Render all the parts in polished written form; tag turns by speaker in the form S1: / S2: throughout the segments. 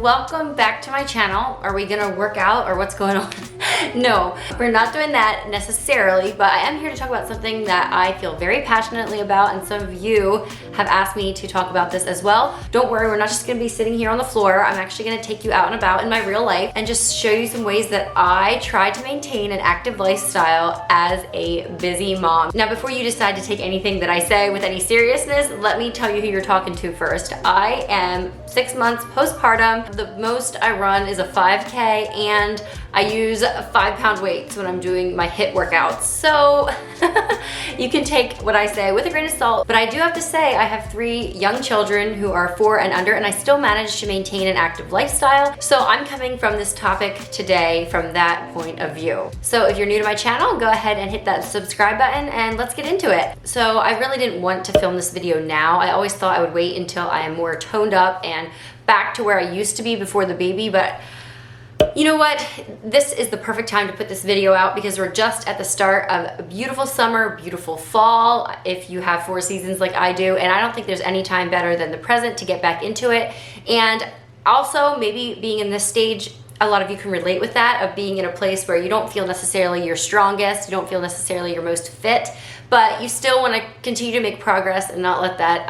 S1: welcome back to my channel. Are we gonna work out or what's going on? No, we're not doing that necessarily, but I am here to talk about something that I feel very passionately about, and some of you have asked me to talk about this as well. Don't worry, we're not just gonna be sitting here on the floor. I'm actually gonna take you out and about in my real life and just show you some ways that I try to maintain an active lifestyle as a busy mom. Now, before you decide to take anything that I say with any seriousness, let me tell you who you're talking to first. I am 6 months postpartum. The most I run is a 5K, and I use 5-pound weights when I'm doing my HIIT workouts. So you can take what I say with a grain of salt, but I do have to say I have 3 young children who are 4 and under, and I still manage to maintain an active lifestyle. So I'm coming from this topic today from that point of view. So if you're new to my channel, go ahead and hit that subscribe button and let's get into it. So I really didn't want to film this video now. I always thought I would wait until I am more toned up and back to where I used to be before the baby, but you know what? This is the perfect time to put this video out because we're just at the start of a beautiful summer, beautiful fall, if you have 4 seasons like I do, and I don't think there's any time better than the present to get back into it. And also, maybe being in this stage, a lot of you can relate with that, of being in a place where you don't feel necessarily your strongest, you don't feel necessarily your most fit, but you still want to continue to make progress and not let that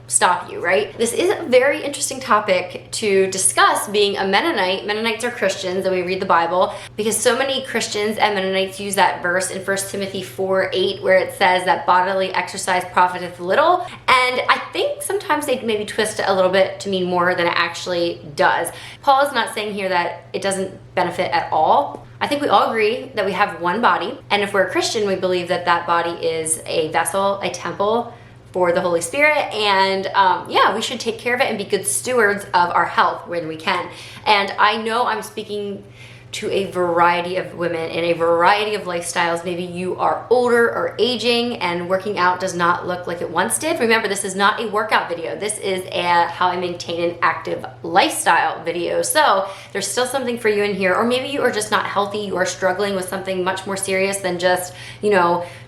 S1: stop you, right? This is a very interesting topic to discuss, being a Mennonite. Mennonites are Christians and we read the Bible, because so many Christians and Mennonites use that verse in 1 Timothy 4:8 where it says that bodily exercise profiteth little, and I think sometimes they maybe twist it a little bit to mean more than it actually does. Paul is not saying here that it doesn't benefit at all. I think we all agree that we have one body, and if we're a Christian, we believe that that body is a vessel, a temple for the Holy Spirit, and yeah, we should take care of it and be good stewards of our health when we can. And I know I'm speaking to a variety of women in a variety of lifestyles. Maybe you are older or aging and working out does not look like it once did. Remember, this is not a workout video. This is a how I maintain an active lifestyle video. So there's still something for you in here. Or maybe you are just not healthy. You are struggling with something much more serious than just,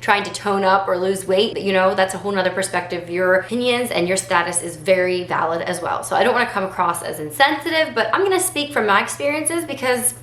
S1: trying to tone up or lose weight. That's a whole nother perspective. Your opinions and your status is very valid as well. So I don't want to come across as insensitive, but I'm going to speak from my experiences because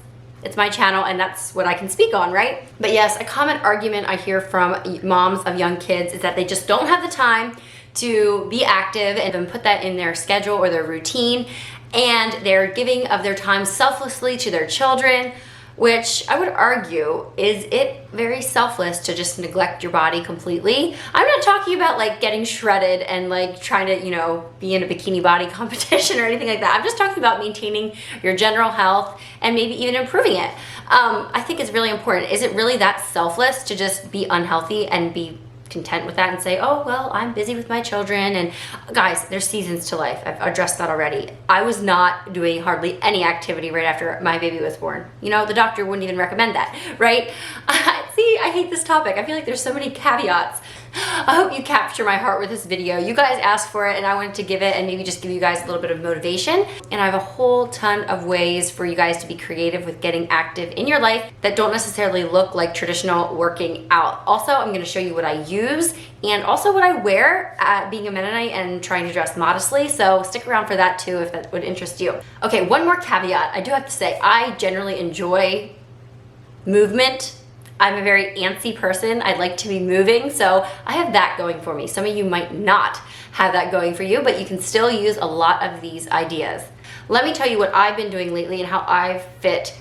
S1: it's my channel and that's what I can speak on, right? But yes, a common argument I hear from moms of young kids is that they just don't have the time to be active and put that in their schedule or their routine, and they're giving of their time selflessly to their children, which I would argue, is it very selfless to just neglect your body completely? I'm not talking about getting shredded and trying to, be in a bikini body competition or anything like that. I'm just talking about maintaining your general health and maybe even improving it. I think it's really important. Is it really that selfless to just be unhealthy and be content with that and say, oh, well, I'm busy with my children? And guys, there's seasons to life. I've addressed that already. I was not doing hardly any activity right after my baby was born. The doctor wouldn't even recommend that, right? See, I hate this topic. I feel like there's so many caveats. I hope you capture my heart with this video. You guys asked for it and I wanted to give it and maybe just give you guys a little bit of motivation. And I have a whole ton of ways for you guys to be creative with getting active in your life that don't necessarily look like traditional working out. Also, I'm gonna show you what I use and also what I wear at being a Mennonite and trying to dress modestly. So stick around for that too if that would interest you. Okay, one more caveat. I do have to say, I generally enjoy movement. I'm a very antsy person. I like to be moving, so I have that going for me. Some of you might not have that going for you, but you can still use a lot of these ideas. Let me tell you what I've been doing lately and how I've fit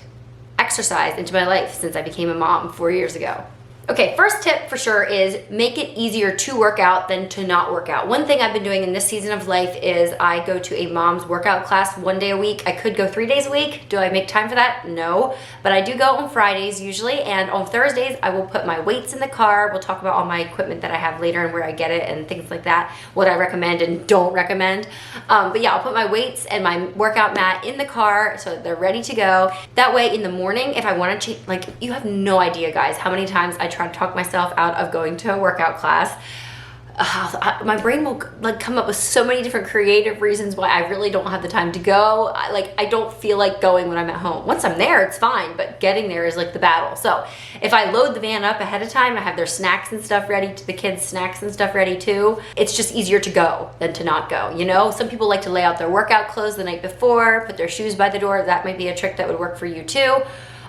S1: exercise into my life since I became a mom 4 years ago. Okay, first tip for sure is make it easier to work out than to not work out. One thing I've been doing in this season of life is I go to a mom's workout class 1 day a week. I could go 3 days a week. Do I make time for that? No, but I do go on Fridays usually, and on Thursdays I will put my weights in the car. We'll talk about all my equipment that I have later and where I get it and things like that, what I recommend and don't recommend. But yeah, I'll put my weights and my workout mat in the car so they're ready to go. That way in the morning, if I want to, you have no idea, guys, how many times I try to talk myself out of going to a workout class. my brain will like come up with so many different creative reasons why I really don't have the time to go. I don't feel like going when I'm at home. Once I'm there, it's fine, but getting there is like the battle. So if I load the van up ahead of time, I have their snacks and stuff ready, the kids' snacks and stuff ready too. It's just easier to go than to not go, you know? Some people like to lay out their workout clothes the night before, put their shoes by the door. That might be a trick that would work for you too.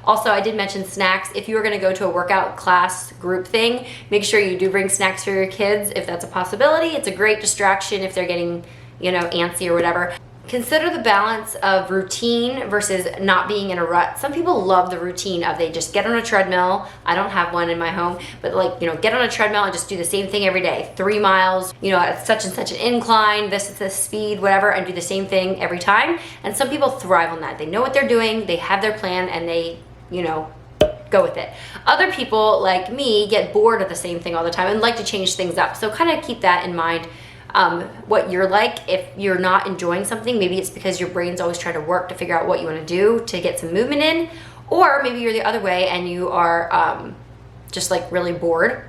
S1: Also, I did mention snacks. If you are gonna go to a workout class group thing, make sure you do bring snacks for your kids if that's a possibility. It's a great distraction if they're getting, you know, antsy or whatever. Consider the balance of routine versus not being in a rut. Some people love the routine of they just get on a treadmill. I don't have one in my home, but like, you know, get on a treadmill and just do the same thing every day. 3 miles, you know, at such and such an incline, this is the speed, whatever, and do the same thing every time. And some people thrive on that. They know what they're doing, they have their plan, and they, you know, go with it. Other people like me get bored of the same thing all the time and like to change things up. So kind of keep that in mind. What you're like, if you're not enjoying something, maybe it's because your brain's always trying to work to figure out what you want to do to get some movement in, or maybe you're the other way and you are just like really bored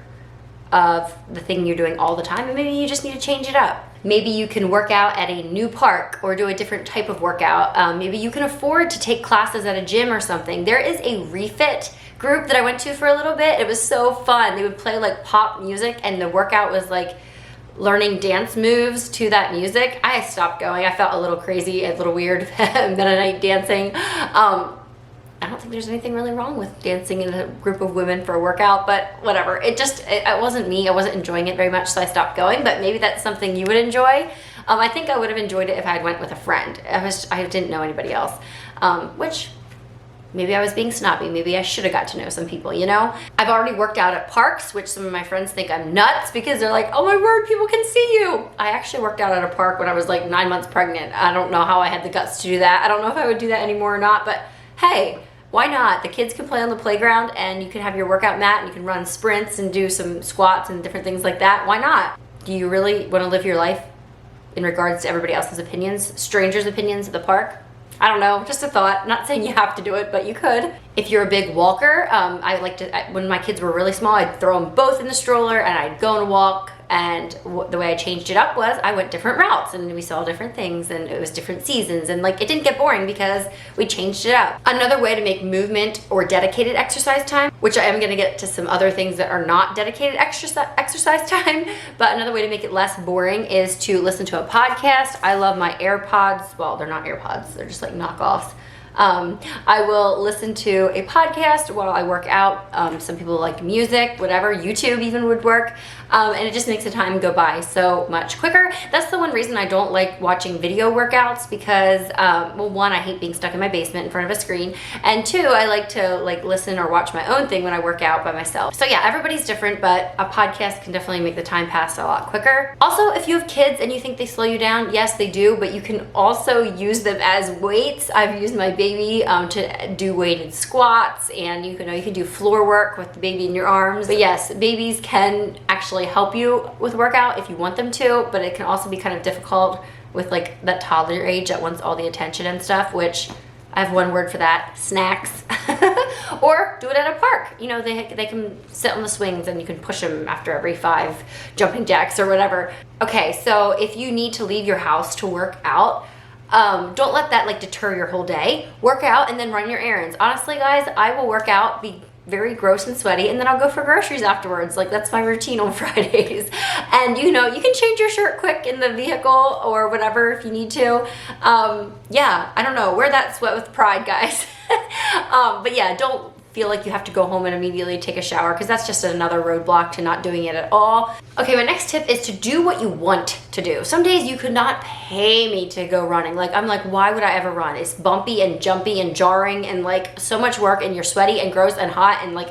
S1: of the thing you're doing all the time, and maybe you just need to change it up. Maybe you can work out at a new park or do a different type of workout. Maybe you can afford to take classes at a gym or something. There is a refit group that I went to for a little bit. It was so fun. They would play like pop music and the workout was like learning dance moves to that music. I stopped going. I felt a little crazy, a little weird, Mennonite dancing. I don't think there's anything really wrong with dancing in a group of women for a workout, but whatever. It wasn't me. I wasn't enjoying it very much, so I stopped going, but maybe that's something you would enjoy. I think I would have enjoyed it if I had went with a friend. I didn't know anybody else, which maybe I was being snobby. Maybe I should have got to know some people, you know? I've already worked out at parks, which some of my friends think I'm nuts because they're like, oh my word, people can see you. I actually worked out at a park when I was like 9 months pregnant. I don't know how I had the guts to do that. I don't know if I would do that anymore or not, but hey, why not? The kids can play on the playground and you can have your workout mat and you can run sprints and do some squats and different things like that. Why not? Do you really want to live your life in regards to everybody else's opinions, strangers' opinions at the park? I don't know, just a thought. Not saying you have to do it, but you could. If you're a big walker, I like to, when my kids were really small, I'd throw them both in the stroller and I'd go on a walk. And the way I changed it up was I went different routes and we saw different things and it was different seasons, and like it didn't get boring because we changed it up. Another way to make movement or dedicated exercise time, which I am gonna get to some other things that are not dedicated exercise time, but another way to make it less boring is to listen to a podcast. I love my AirPods. Well, they're not AirPods, they're just like knockoffs. I will listen to a podcast while I work out. Some people like music, whatever, YouTube even would work. And it just makes the time go by so much quicker. That's the one reason I don't like watching video workouts because, well, one, I hate being stuck in my basement in front of a screen. And two, I like to like listen or watch my own thing when I work out by myself. So yeah, everybody's different, but a podcast can definitely make the time pass a lot quicker. Also, if you have kids and you think they slow you down, yes, they do, but you can also use them as weights. I've used my baby to do weighted squats, and you can do floor work with the baby in your arms. But yes, babies can actually help you with workout if you want them to, but it can also be kind of difficult with like that toddler age that wants all the attention and stuff, which I have one word for that: snacks. Or do it at a park. You know, they can sit on the swings and you can push them after every 5 jumping jacks or whatever. Okay, so if you need to leave your house to work out, don't let that like deter your whole day. Work out and then run your errands. Honestly, guys, I will work out, be very gross and sweaty, and then I'll go for groceries afterwards. Like, that's my routine on Fridays. And you know, you can change your shirt quick in the vehicle or whatever if you need to. Yeah, I don't know, wear that sweat with pride, guys. But yeah, don't feel like you have to go home and immediately take a shower, because that's just another roadblock to not doing it at all. Okay, my next tip is to do what you want to do. Some days you could not pay me to go running. Like, I'm like, why would I ever run? It's bumpy and jumpy and jarring and like so much work, and you're sweaty and gross and hot, and like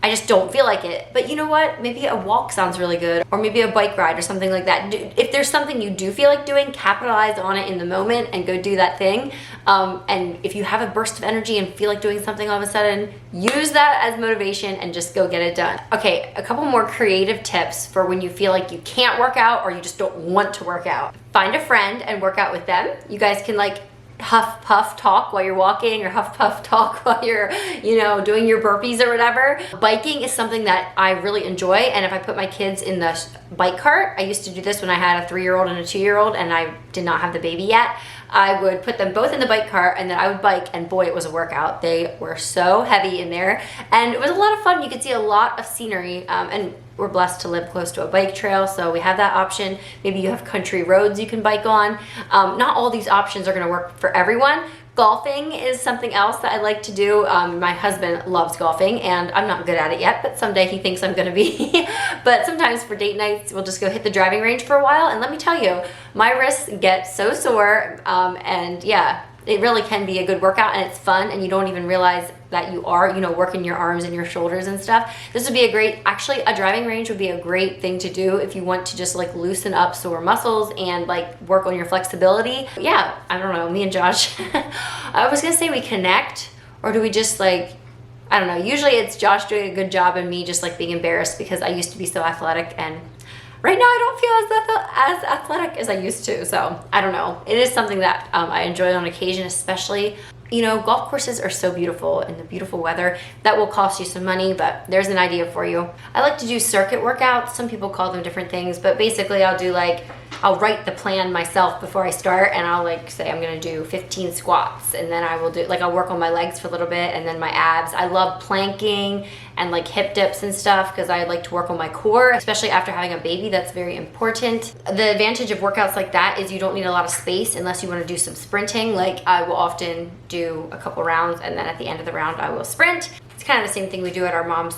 S1: I just don't feel like it. But you know what? Maybe a walk sounds really good, or maybe a bike ride or something like that. If there's something you do feel like doing, capitalize on it in the moment and go do that thing. And if you have a burst of energy and feel like doing something all of a sudden, use that as motivation and just go get it done. Okay, a couple more creative tips for when you feel like you can't work out or you just don't want to work out. Find a friend and work out with them. You guys can like huff puff talk while you're walking, or huff puff talk while you're, you know, doing your burpees or whatever. Biking is something that I really enjoy, and if I put my kids in the bike cart, I used to do this when I had a 3-year-old and a 2-year-old and I did not have the baby yet. I would put them both in the bike cart and then I would bike, and boy, it was a workout. They were so heavy in there and it was a lot of fun. You could see a lot of scenery, and we're blessed to live close to a bike trail, so we have that option. Maybe you have country roads you can bike on. Not all these options are gonna work for everyone. Golfing is something else that I like to do. My husband loves golfing and I'm not good at it yet, but someday he thinks I'm gonna be. But sometimes for date nights, we'll just go hit the driving range for a while, and let me tell you, my wrists get so sore, and yeah, it really can be a good workout, and it's fun, and you don't even realize that you are, you know, working your arms and your shoulders and stuff. This would be a great, actually a driving range would be a great thing to do if you want to just like loosen up sore muscles and like work on your flexibility. Yeah, I don't know, me and Josh, I was gonna say we connect, or do we just like, I don't know, usually it's Josh doing a good job and me just like being embarrassed because I used to be so athletic, and right now I don't feel as athletic as I used to, so I don't know. It is something that I enjoy on occasion, especially, you know, golf courses are so beautiful in the beautiful weather. That will cost you some money, but there's an idea for you. I like to do circuit workouts. Some people call them different things, but basically I'll do like, I'll write the plan myself before I start, and I'll like say I'm gonna do 15 squats, and then I will do, like I'll work on my legs for a little bit and then my abs. I love planking and like hip dips and stuff because I like to work on my core, especially after having a baby. That's very important. The advantage of workouts like that is you don't need a lot of space unless you want to do some sprinting. Like I will often do a couple rounds and then at the end of the round I will sprint. It's kind of the same thing we do at our mom's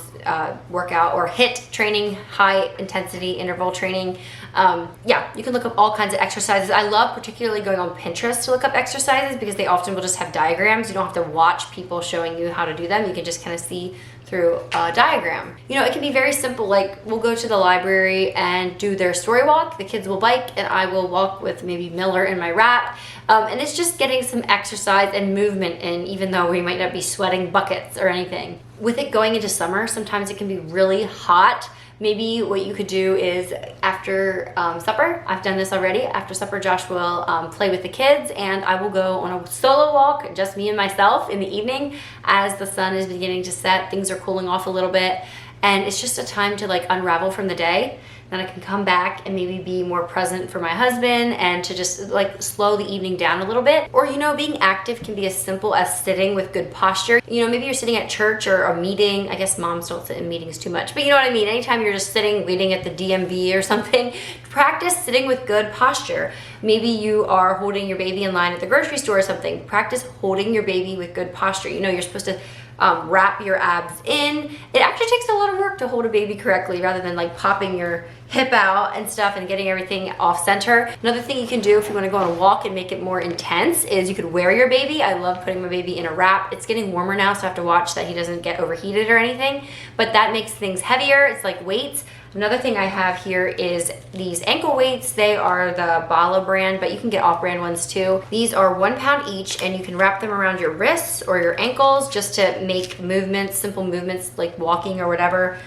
S1: workout or HIIT training, high intensity interval training. Yeah, you can look up all kinds of exercises. I love particularly going on Pinterest to look up exercises because they often will just have diagrams. You don't have to watch people showing you how to do them. You can just kind of see through a diagram. You know, it can be very simple, like we'll go to the library and do their story walk. The kids will bike and I will walk with maybe Miller in my wrap. And it's just getting some exercise and movement in, even though we might not be sweating buckets or anything. With it going into summer, sometimes it can be really hot. Maybe what you could do is after supper, I've done this already, after supper Josh will play with the kids and I will go on a solo walk, just me and myself in the evening as the sun is beginning to set, things are cooling off a little bit, and it's just a time to like unravel from the day. Then I can come back and maybe be more present for my husband and to just like slow the evening down a little bit. Or, you know, being active can be as simple as sitting with good posture. You know, maybe you're sitting at church or a meeting. I guess moms don't sit in meetings too much, but you know what I mean? Anytime you're just sitting, waiting at the DMV or something, practice sitting with good posture. Maybe you are holding your baby in line at the grocery store or something. Practice holding your baby with good posture. You know, you're supposed to wrap your abs in. It actually takes a lot of work to hold a baby correctly rather than like popping your hip out and stuff and getting everything off center. Another thing you can do if you want to go on a walk and make it more intense is you could wear your baby. I love putting my baby in a wrap. It's getting warmer now, so I have to watch that he doesn't get overheated or anything, but that makes things heavier. It's like weights. Another thing I have here is these ankle weights. They are the Bala brand, but you can get off-brand ones too. These are 1 pound each, and you can wrap them around your wrists or your ankles just to make movements, simple movements like walking or whatever,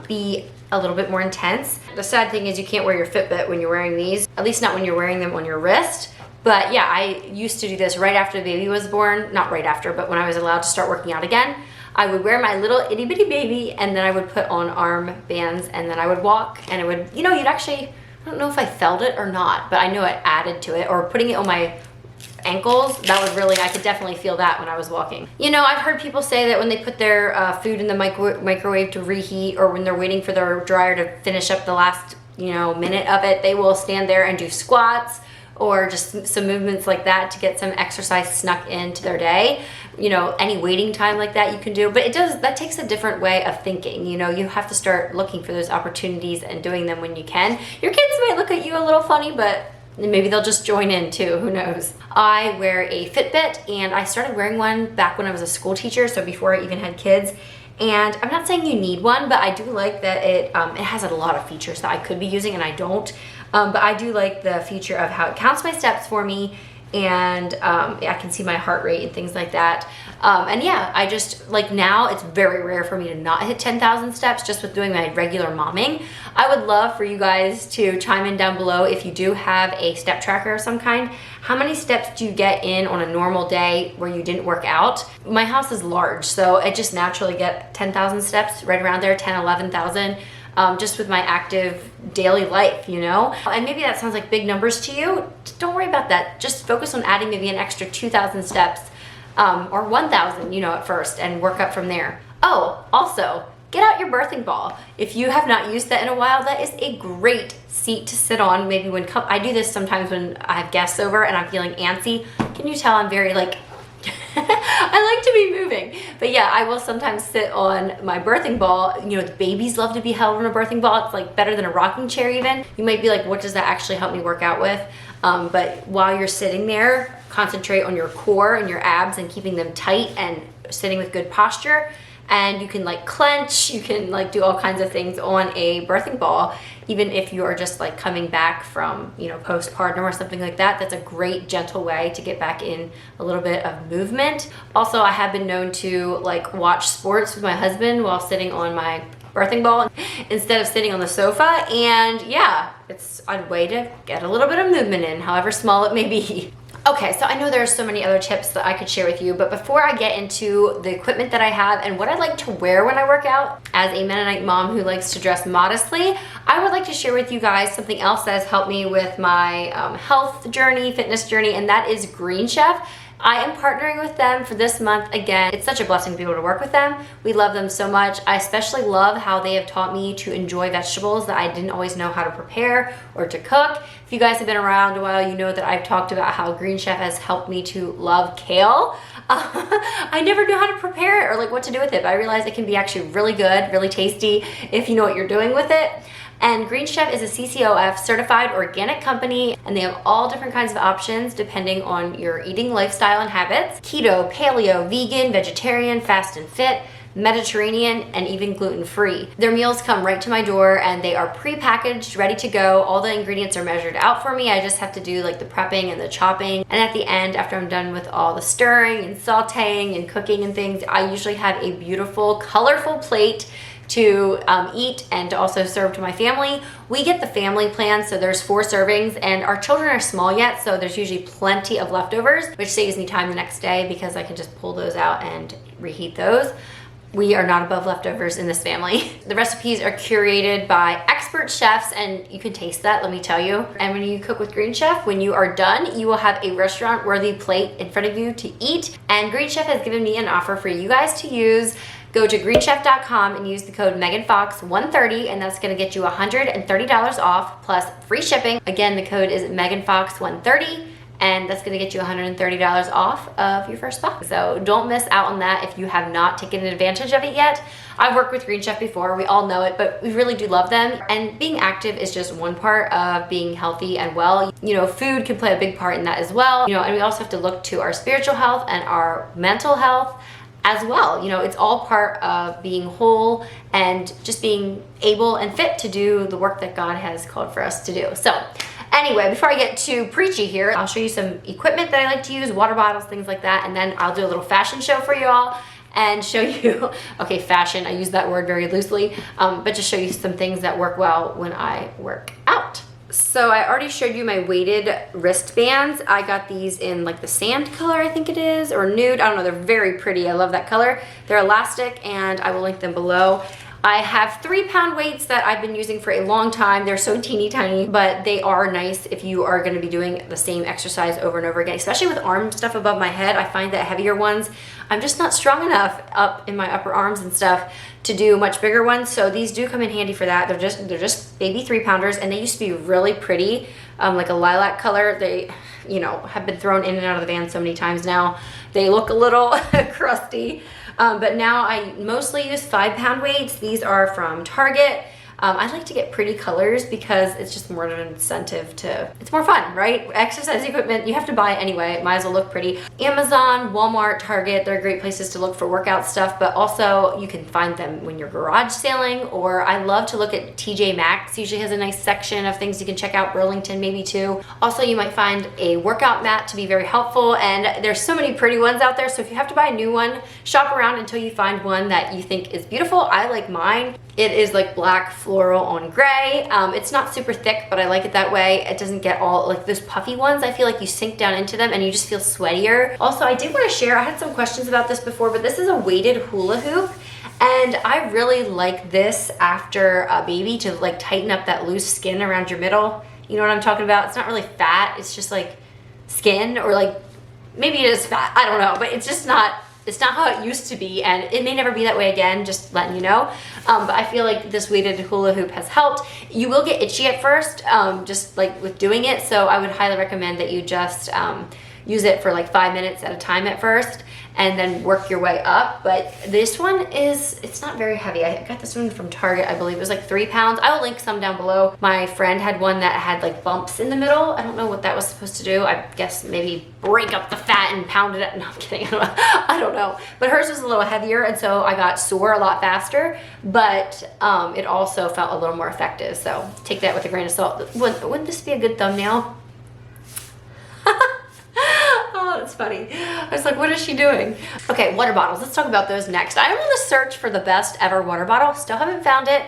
S1: be a little bit more intense. The sad thing is you can't wear your Fitbit when you're wearing these, at least not when you're wearing them on your wrist. But yeah, I used to do this right after the baby was born. Not right after, but when I was allowed to start working out again. I would wear my little itty bitty baby and then I would put on arm bands and then I would walk and it would, you know, you'd actually, I don't know if I felt it or not, but I know it added to it. Or putting it on my ankles, that would really, I could definitely feel that when I was walking. You know, I've heard people say that when they put their food in the microwave to reheat, or when they're waiting for their dryer to finish up the last, you know, minute of it, they will stand there and do squats or just some movements like that to get some exercise snuck into their day. You know, any waiting time like that you can do, but it does, that takes a different way of thinking. You know, you have to start looking for those opportunities and doing them when you can. Your kids might look at you a little funny, but maybe they'll just join in too, who knows. I wear a Fitbit and I started wearing one back when I was a school teacher, so before I even had kids. And I'm not saying you need one, but I do like that it has a lot of features that I could be using and I don't. But I do like the feature of how it counts my steps for me. and I can see my heart rate and things like that. And yeah, I just, like, now it's very rare for me to not hit 10,000 steps just with doing my regular momming. I would love for you guys to chime in down below if you do have a step tracker of some kind. How many steps do you get in on a normal day where you didn't work out? My house is large, so I just naturally get 10,000 steps, right around there, 10, 11,000. Just with my active daily life, you know? And maybe that sounds like big numbers to you. Don't worry about that. Just focus on adding maybe an extra 2,000 steps or 1,000, you know, at first, and work up from there. Oh, also, get out your birthing ball. If you have not used that in a while, that is a great seat to sit on. Maybe when I do this sometimes when I have guests over and I'm feeling antsy. Can you tell I'm very like, I like to be moving. But yeah, I will sometimes sit on my birthing ball. You know, the babies love to be held on a birthing ball. It's like better than a rocking chair even. You might be like, what does that actually help me work out with? But while you're sitting there, concentrate on your core and your abs and keeping them tight and sitting with good posture. And you can like clench, you can like do all kinds of things on a birthing ball, even if you are just like coming back from, you know, postpartum or something like that. That's a great gentle way to get back in a little bit of movement. Also, I have been known to like watch sports with my husband while sitting on my birthing ball instead of sitting on the sofa. And yeah, it's a way to get a little bit of movement in, however small it may be. Okay, so I know there's so many other tips that I could share with you, but before I get into the equipment that I have and what I like to wear when I work out, as a Mennonite mom who likes to dress modestly, I would like to share with you guys something else that has helped me with my health journey, fitness journey, and that is Green Chef. I am partnering with them for this month again. It's such a blessing to be able to work with them. We love them so much. I especially love how they have taught me to enjoy vegetables that I didn't always know how to prepare or to cook. If you guys have been around a while, you know that I've talked about how Green Chef has helped me to love kale. I never knew how to prepare it or like what to do with it, but I realized it can be actually really good, really tasty if you know what you're doing with it. And Green Chef is a CCOF certified organic company, and they have all different kinds of options depending on your eating lifestyle and habits. Keto, paleo, vegan, vegetarian, fast and fit, Mediterranean, and even gluten-free. Their meals come right to my door and they are pre-packaged, ready to go. All the ingredients are measured out for me. I just have to do like the prepping and the chopping. And at the end, after I'm done with all the stirring and sauteing and cooking and things, I usually have a beautiful, colorful plate to eat and to also serve to my family. We get the family plan, so there's 4 servings, and our children are small yet, so there's usually plenty of leftovers, which saves me time the next day because I can just pull those out and reheat those. We are not above leftovers in this family. The recipes are curated by expert chefs, and you can taste that, let me tell you. And when you cook with Green Chef, when you are done, you will have a restaurant-worthy plate in front of you to eat. And Green Chef has given me an offer for you guys to use. Go to greenchef.com and use the code meganfox130, and that's gonna get you $130 off plus free shipping. Again, the code is meganfox130, and that's gonna get you $130 off of your first box. So don't miss out on that if you have not taken advantage of it yet. I've worked with Green Chef before, we all know it, but we really do love them. And being active is just one part of being healthy and well. You know, food can play a big part in that as well. You know, and we also have to look to our spiritual health and our mental health as well. You know, it's all part of being whole and just being able and fit to do the work that God has called for us to do. So anyway, before I get too preachy here, I'll show you some equipment that I like to use, water bottles, things like that, and then I'll do a little fashion show for you all and show you, okay, fashion, I use that word very loosely, but just show you some things that work well when I work out. So I already showed you my weighted wristbands. I got these in like the sand color, I think it is, or nude. I don't know, they're very pretty. I love that color. They're elastic, and I will link them below. I have 3-pound weights that I've been using for a long time. They're so teeny tiny, but they are nice if you are gonna be doing the same exercise over and over again, especially with arm stuff above my head. I find that heavier ones, I'm just not strong enough up in my upper arms and stuff to do much bigger ones. So these do come in handy for that. They're just baby 3-pounders, and they used to be really pretty, like a lilac color. They, you know, have been thrown in and out of the van so many times now. They look a little crusty. But now I mostly use 5-pound weights. These are from Target. I like to get pretty colors because it's just more of an incentive to, it's more fun, right? Exercise equipment, you have to buy it anyway. It might as well look pretty. Amazon, Walmart, Target, they're great places to look for workout stuff, but also you can find them when you're garage sailing, or I love to look at TJ Maxx. Usually has a nice section of things you can check out. Burlington maybe too. Also, you might find a workout mat to be very helpful, and there's so many pretty ones out there, so if you have to buy a new one, shop around until you find one that you think is beautiful. I like mine. It is like black floral on gray. It's not super thick, but I like it that way. It doesn't get all, like those puffy ones, I feel like you sink down into them and you just feel sweatier. Also, I did want to share, I had some questions about this before, but this is a weighted hula hoop. And I really like this after a baby to like tighten up that loose skin around your middle. You know what I'm talking about? It's not really fat, it's just like skin, or like, maybe it is fat, I don't know, but it's just not, it's not how it used to be, and it may never be that way again, just letting you know. But I feel like this weighted hula hoop has helped. You will get itchy at first, just like with doing it, so I would highly recommend that you just use it for like 5 minutes at a time at first, and then work your way up. But this one is, it's not very heavy. I got this one from Target, I believe. It was like 3 pounds. I will link some down below. My friend had one that had like bumps in the middle. I don't know what that was supposed to do. I guess maybe break up the fat and pound it. No, I'm kidding. I don't know. But hers was a little heavier, and so I got sore a lot faster, but it also felt a little more effective. So take that with a grain of salt. Wouldn't this be a good thumbnail? Oh, that's funny. I was like, what is she doing? Okay, water bottles. Let's talk about those next. I'm on the search for the best ever water bottle. Still haven't found it.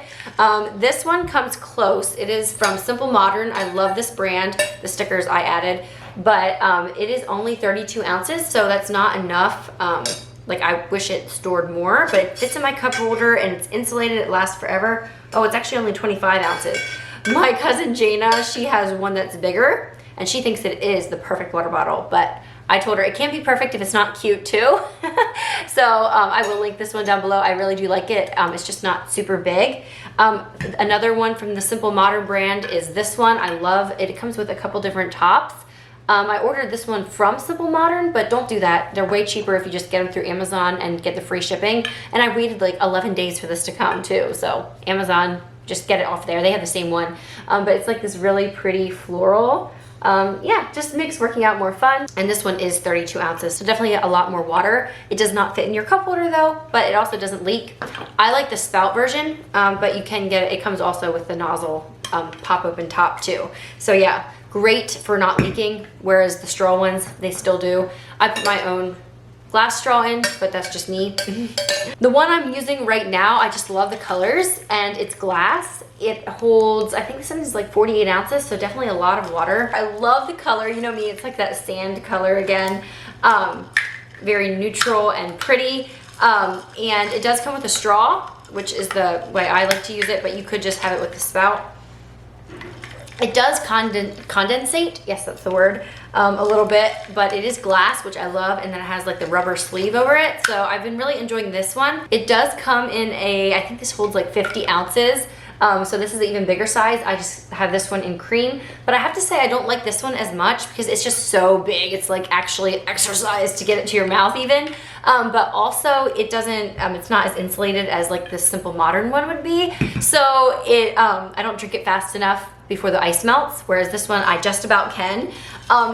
S1: This one comes close. It is from Simple Modern. I love this brand. The stickers I added. But it is only 32 ounces, so that's not enough. Like, I wish it stored more, but it fits in my cup holder and it's insulated. It lasts forever. Oh, it's actually only 25 ounces. My cousin Jana, she has one that's bigger, and she thinks it is the perfect water bottle, but I told her it can't be perfect if it's not cute too. So I will link this one down below. I really do like it. It's just not super big. Another one from the Simple Modern brand is this one. I love it. It comes with a couple different tops. I ordered this one from Simple Modern, but don't do that. They're way cheaper if you just get them through Amazon and get the free shipping. And I waited like 11 days for this to come too. So Amazon, just get it off there. They have the same one. But it's like this really pretty floral. Yeah, just makes working out more fun. And this one is 32 ounces, so definitely a lot more water. It does not fit in your cup holder though, but it also doesn't leak. I like the spout version, but you can get it. It comes also with the nozzle pop open top too. So yeah, great for not leaking, whereas the straw ones, they still do. I put my own glass straw in, but that's just me. The one I'm using right now, I just love the colors, and it's glass. It holds, I think this one is like 48 ounces, so definitely a lot of water. I love the color, you know me, it's like that sand color again. Very neutral and pretty. And it does come with a straw, which is the way I like to use it, but you could just have it with the spout. It does condensate, yes, that's the word, a little bit, but it is glass, which I love, and then it has like the rubber sleeve over it. So I've been really enjoying this one. It does come in a, I think this holds like 50 ounces. So this is an even bigger size. I just have this one in cream, but I have to say I don't like this one as much because it's just so big. It's like actually exercise to get it to your mouth even. But also it doesn't, it's not as insulated as like the Simple Modern one would be. So it, I don't drink it fast enough before the ice melts, whereas this one I just about can.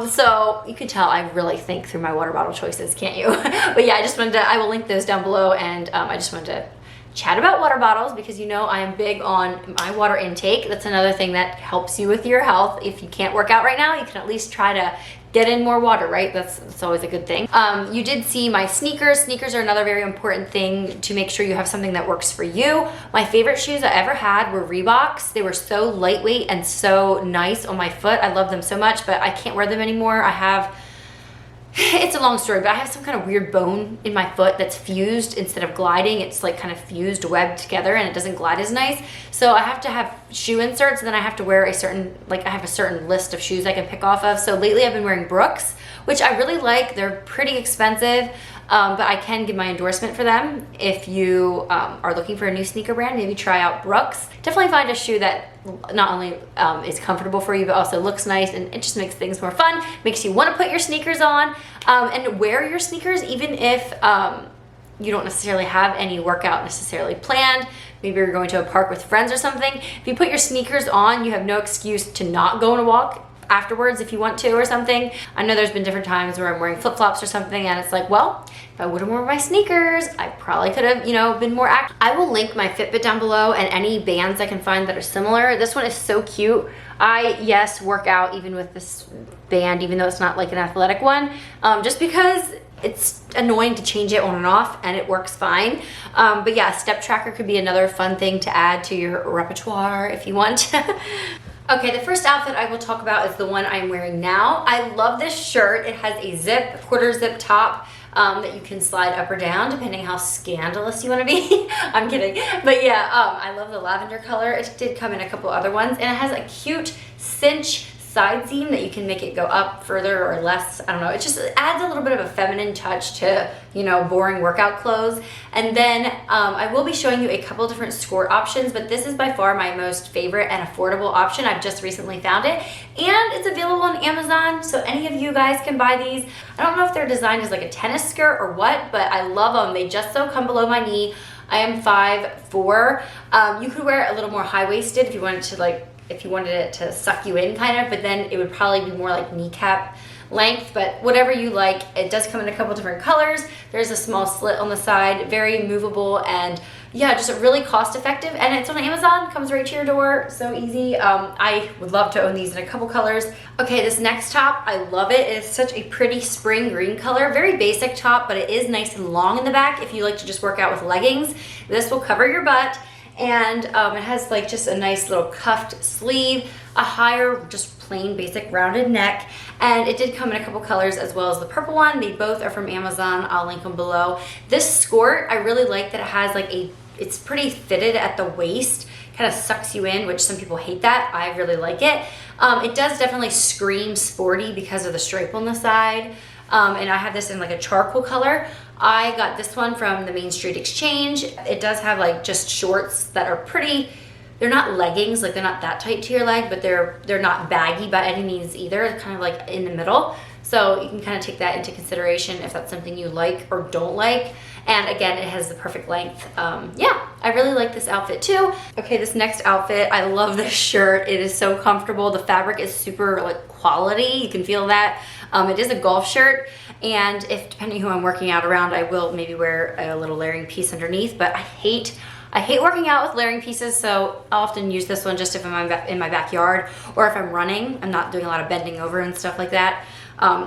S1: So you can tell I really think through my water bottle choices, can't you? But yeah, I just wanted to, I will link those down below, and I just wanted to chat about water bottles because you know I am big on my water intake. That's another thing that helps you with your health. If you can't work out right now, you can at least try to get in more water, right? That's always a good thing. You did see my sneakers. Sneakers are another very important thing to make sure you have something that works for you. My favorite shoes I ever had were Reeboks. They were so lightweight and so nice on my foot. I love them so much, but I can't wear them anymore. I have, it's a long story, but I have some kind of weird bone in my foot that's fused instead of gliding. It's like kind of fused, webbed together, and it doesn't glide as nice. So I have to have shoe inserts, and then I have to wear a certain, like I have a certain list of shoes I can pick off of. So lately I've been wearing Brooks, which I really like. They're pretty expensive, but I can give my endorsement for them. If you are looking for a new sneaker brand, maybe try out Brooks. Definitely find a shoe that not only is comfortable for you, but also looks nice, and it just makes things more fun, makes you want to put your sneakers on and wear your sneakers, even if you don't necessarily have any workout necessarily planned, maybe you're going to a park with friends or something, if you put your sneakers on, you have no excuse to not go on a walk afterwards if you want to or something. I know there's been different times where I'm wearing flip-flops or something and it's like, well, if I wouldn't wear my sneakers, I probably could have, you know, been more active. I will link my Fitbit down below and any bands I can find that are similar. This one is so cute. I, yes, work out even with this band, even though it's not like an athletic one, just because it's annoying to change it on and off and it works fine. But yeah, step tracker could be another fun thing to add to your repertoire if you want. Okay, the first outfit I will talk about is the one I'm wearing now. I love this shirt. It has a zip, quarter zip top that you can slide up or down depending how scandalous you want to be. I'm kidding. But yeah, I love the lavender color. It did come in a couple other ones, and it has a cute cinch side seam that you can make it go up further or less. I don't know. It just adds a little bit of a feminine touch to, you know, boring workout clothes. And then I will be showing you a couple different skirt options, but this is by far my most favorite and affordable option. I've just recently found it, and it's available on Amazon, so any of you guys can buy these. I don't know if they're designed as like a tennis skirt or what, but I love them. They just so come below my knee. I am 5'4". You could wear it a little more high-waisted if you wanted to, like, if you wanted it to suck you in kind of, but then it would probably be more like kneecap length, but whatever you like. It does come in a couple different colors. There's a small slit on the side, very movable, and yeah, just really cost effective, and it's on Amazon, comes right to your door, so easy. I would love to own these in a couple colors. Okay, this next top, I love it. It is such a pretty spring green color, very basic top, but it is nice and long in the back if you like to just work out with leggings. This will cover your butt. And it has like just a nice little cuffed sleeve, a higher, just plain basic rounded neck, and it did come in a couple colors as well as the purple one. They both are from Amazon. I'll link them below. This skirt, I really like that it has like it's pretty fitted at the waist, kind of sucks you in, which some people hate that. I really like it. It does definitely scream sporty because of the stripe on the side. And I have this in like a charcoal color. I got this one from the Main Street Exchange. It does have like just shorts that are pretty, they're not leggings, like they're not that tight to your leg, but they're not baggy by any means either. They're kind of like in the middle. So you can kind of take that into consideration if that's something you like or don't like. And again, it has the perfect length. Yeah, I really like this outfit too. Okay, this next outfit, I love this shirt. It is so comfortable. The fabric is super like quality. You can feel that. It is a golf shirt, and if depending who I'm working out around, I will maybe wear a little layering piece underneath, but I hate working out with layering pieces, so I'll often use this one just if I'm in my backyard or if I'm running. I'm not doing a lot of bending over and stuff like that.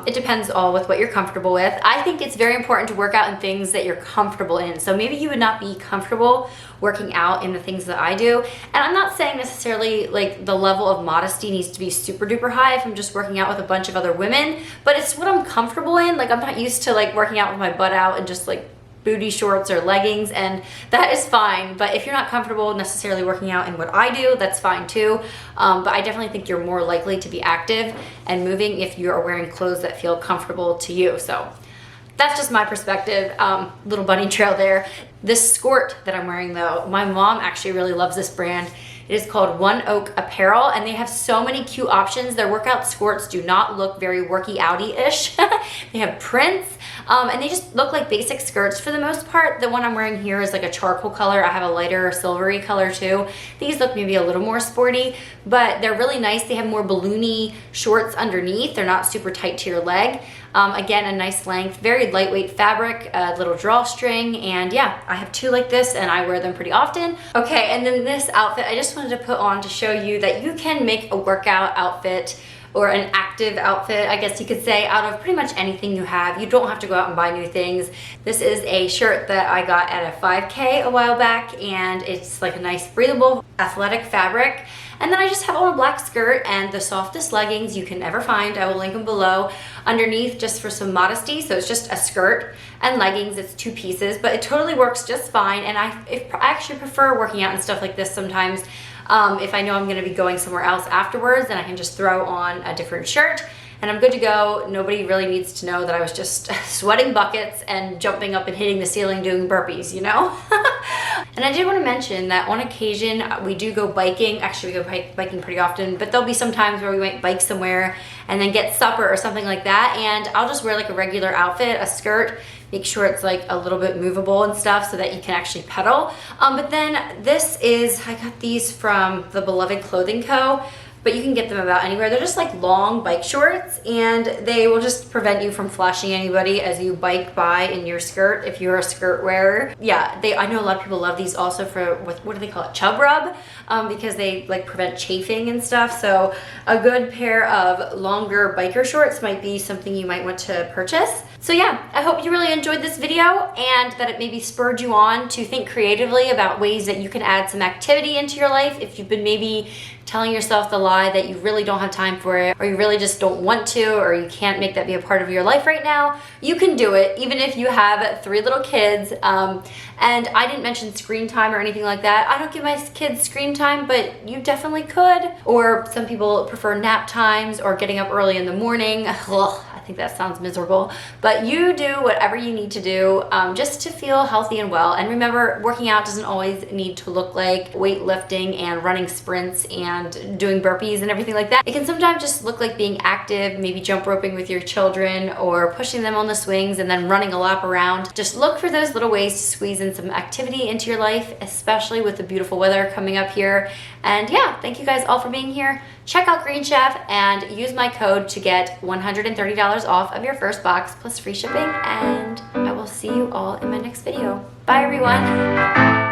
S1: It depends all with what you're comfortable with. I think it's very important to work out in things that you're comfortable in. So maybe you would not be comfortable working out in the things that I do. And I'm not saying necessarily like the level of modesty needs to be super duper high if I'm just working out with a bunch of other women, but it's what I'm comfortable in. Like I'm not used to like working out with my butt out and just like booty shorts or leggings, and that is fine. But if you're not comfortable necessarily working out in what I do, that's fine too. But I definitely think you're more likely to be active and moving if you're wearing clothes that feel comfortable to you. So that's just my perspective. Little bunny trail there. This skirt that I'm wearing though, my mom actually really loves this brand. It is called One Oak Apparel, and they have so many cute options. Their workout skirts do not look very worky outy-ish. They have prints, and they just look like basic skirts for the most part. The one I'm wearing here is like a charcoal color. I have a lighter silvery color too. These look maybe a little more sporty, but they're really nice. They have more balloony shorts underneath. They're not super tight to your leg. Again, a nice length, very lightweight fabric, a little drawstring, and yeah, I have two like this and I wear them pretty often. Okay, and then this outfit I just wanted to put on to show you that you can make a workout outfit or an active outfit, I guess you could say, out of pretty much anything you have. You don't have to go out and buy new things. This is a shirt that I got at a 5K a while back, and it's like a nice breathable athletic fabric. And then I just have on a black skirt and the softest leggings you can ever find. I will link them below. Underneath, just for some modesty, so it's just a skirt and leggings. It's two pieces, but it totally works just fine. And I actually prefer working out and stuff like this sometimes. If I know I'm gonna be going somewhere else afterwards, then I can just throw on a different shirt and I'm good to go. Nobody really needs to know that I was just sweating buckets and jumping up and hitting the ceiling doing burpees, you know? And I did want to mention that on occasion we do go biking. Actually, we go biking pretty often, but there'll be some times where we might bike somewhere and then get supper or something like that, and I'll just wear like a regular outfit, a skirt, make sure it's like a little bit movable and stuff so that you can actually pedal. But then I got these from the Beloved Clothing Co., but you can get them about anywhere. They're just like long bike shorts, and they will just prevent you from flashing anybody as you bike by in your skirt if you're a skirt wearer. Yeah, I know a lot of people love these also for, what do they call it, chub rub, because they like prevent chafing and stuff. So a good pair of longer biker shorts might be something you might want to purchase. So yeah, I hope you really enjoyed this video and that it maybe spurred you on to think creatively about ways that you can add some activity into your life if you've been maybe telling yourself the lie that you really don't have time for it, or you really just don't want to, or you can't make that be a part of your life right now. You can do it, even if you have 3 little kids. And I didn't mention screen time or anything like that. I don't give my kids screen time, but you definitely could. Or some people prefer nap times or getting up early in the morning. Ugh, I think that sounds miserable. But you do whatever you need to do just to feel healthy and well. And remember, working out doesn't always need to look like weightlifting and running sprints and doing burpees and everything like that. It can sometimes just look like being active, maybe jump roping with your children or pushing them on the swings and then running a lap around. Just look for those little ways to squeeze in some activity into your life, especially with the beautiful weather coming up here. And yeah, thank you guys all for being here. Check out Green Chef and use my code to get $130 off of your first box plus free shipping. And I will see you all in my next video. Bye everyone.